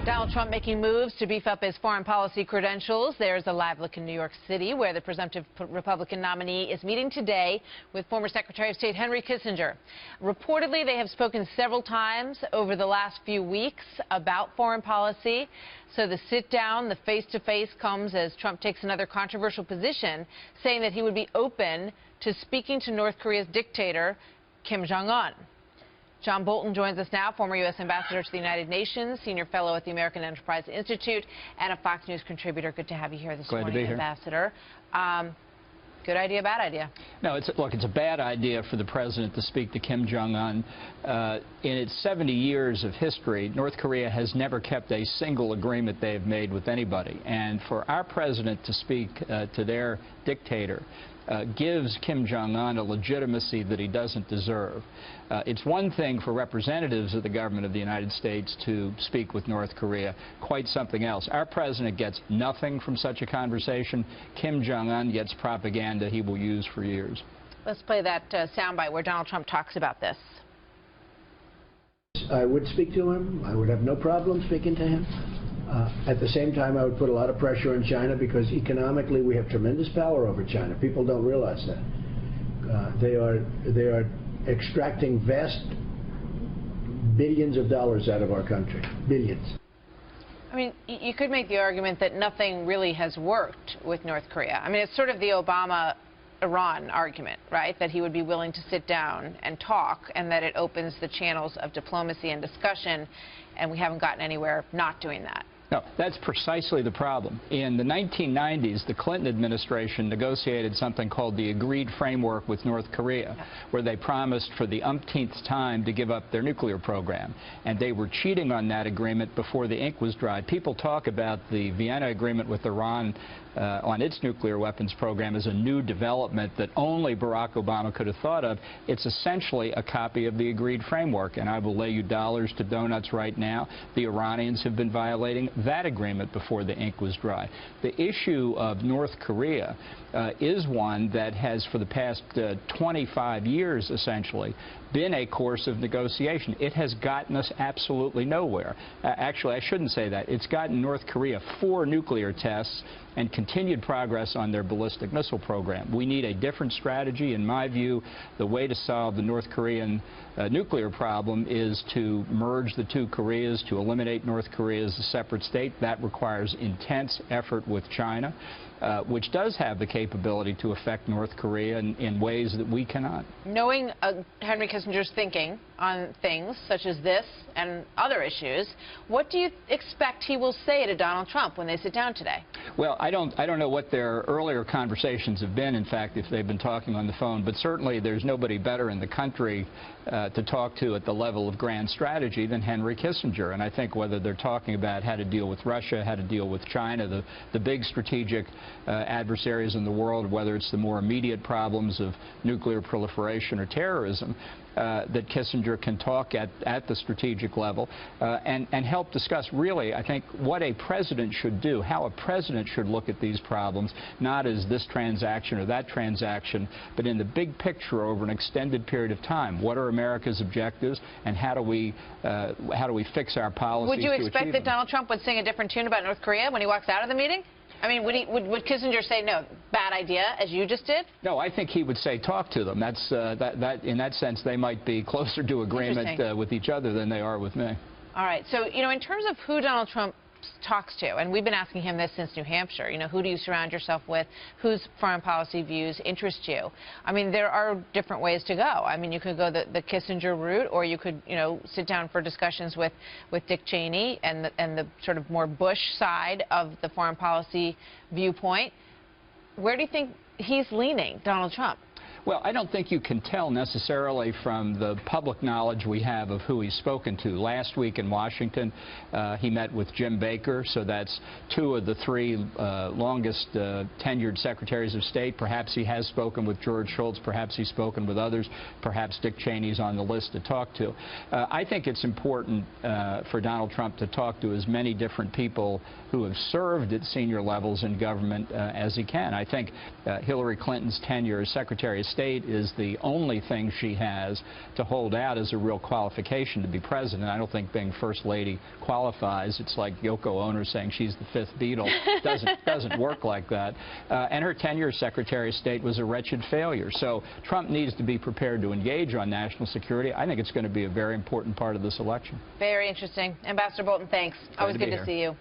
Donald Trump making moves to beef up his foreign policy credentials. There's a live look in New York City, where the presumptive Republican nominee is meeting today with former Secretary of State Henry Kissinger. Reportedly, they have spoken several times over the last few weeks about foreign policy. So the sit-down, the face-to-face comes as Trump takes another controversial position, saying that he would be open to speaking to North Korea's dictator, Kim Jong Un. John Bolton joins us now, former U.S. Ambassador to the United Nations, senior fellow at the American Enterprise Institute, and a Fox News contributor. Good to have you here this morning, Ambassador. Good idea, bad idea? No, look, it's a bad idea for the president to speak to Kim Jong Un. In its 70 years of history, North Korea has never kept a single agreement they have made with anybody. And for our president to speak to their dictator gives Kim Jong Un a legitimacy that he doesn't deserve. It's one thing for representatives of the government of the United States to speak with North Korea, quite something else. Our president gets nothing from such a conversation. Kim Jong Un gets propaganda he will use for years. Let's play that soundbite where Donald Trump talks about this. I would speak to him. I would have no problem speaking to him. At the same time, I would put a lot of pressure on China because economically we have tremendous power over China. People don't realize that. They are extracting vast billions of dollars out of our country. Billions. I mean, you could make the argument that nothing really has worked with North Korea. I mean, it's sort of the Obama-Iran argument, right? That he would be willing to sit down and talk, and that it opens the channels of diplomacy and discussion, and we haven't gotten anywhere not doing that. No, that's precisely the problem. In the 1990s, the Clinton administration negotiated something called the Agreed Framework with North Korea, where they promised for the umpteenth time to give up their nuclear program. And they were cheating on that agreement before the ink was dry. People talk about the Vienna Agreement with Iran on its nuclear weapons program as a new development that only Barack Obama could have thought of. It's essentially a copy of the Agreed Framework, and I will lay you dollars to donuts right now. The Iranians have been violating that agreement before the ink was dry. The issue of North Korea is one that has, for the past 25 years, essentially, been a course of negotiation. It has gotten us absolutely nowhere. Actually, I shouldn't say that. It's gotten North Korea 4 nuclear tests and continued progress on their ballistic missile program. We need a different strategy. In my view, the way to solve the North Korean nuclear problem is to merge the two Koreas, to eliminate North Korea as a separate state. That requires intense effort with China, which does have the capability to affect North Korea in ways that we cannot. Knowing Henry Kissinger's thinking on things such as this and other issues, what do you expect he will say to Donald Trump when they sit down today? Well, I don't know what their earlier conversations have been, in fact, if they've been talking on the phone, but certainly there's nobody better in the country to talk to at the level of grand strategy than Henry Kissinger. And I think whether they're talking about how to deal with Russia, how to deal with China, the big strategic adversaries in the world, whether it's the more immediate problems of nuclear proliferation or terrorism, that Kissinger can talk at the strategic level and help discuss, really, I think, what a president should do, how a president should look at these problems, not as this transaction or that transaction, but in the big picture over an extended period of time. What are America's objectives, and how do we fix our policies? Would you expect that Donald Trump would sing a different tune about North Korea when he walks out of the meeting? I mean, would Kissinger say, no, bad idea, as you just did? No, I think he would say talk to them. That's in that sense, they might be closer to agreement with each other than they are with me. All right. So, you know, in terms of who Donald Trump talks to, and we've been asking him this since New Hampshire, you know, who do you surround yourself with, whose foreign policy views interest you? I mean, there are different ways to go. I mean, you could go the Kissinger route, or you could, you know, sit down for discussions with Dick Cheney and the sort of more Bush side of the foreign policy viewpoint. Where do you think he's leaning, Donald Trump? Well, I don't think you can tell necessarily from the public knowledge we have of who he's spoken to. Last week in Washington, he met with Jim Baker, so that's 2 of the 3 longest tenured secretaries of state. Perhaps he has spoken with George Shultz, perhaps he's spoken with others, perhaps Dick Cheney's on the list to talk to. I think it's important for Donald Trump to talk to as many different people who have served at senior levels in government as he can. I think Hillary Clinton's tenure as Secretary of State State is the only thing she has to hold out as a real qualification to be president. I don't think being First Lady qualifies. It's like Yoko Ono saying she's the fifth Beatle. Doesn't work like that. And her tenure as Secretary of State was a wretched failure. So Trump needs to be prepared to engage on national security. I think it's going to be a very important part of this election. Very interesting. Ambassador Bolton, thanks. Always good to see you.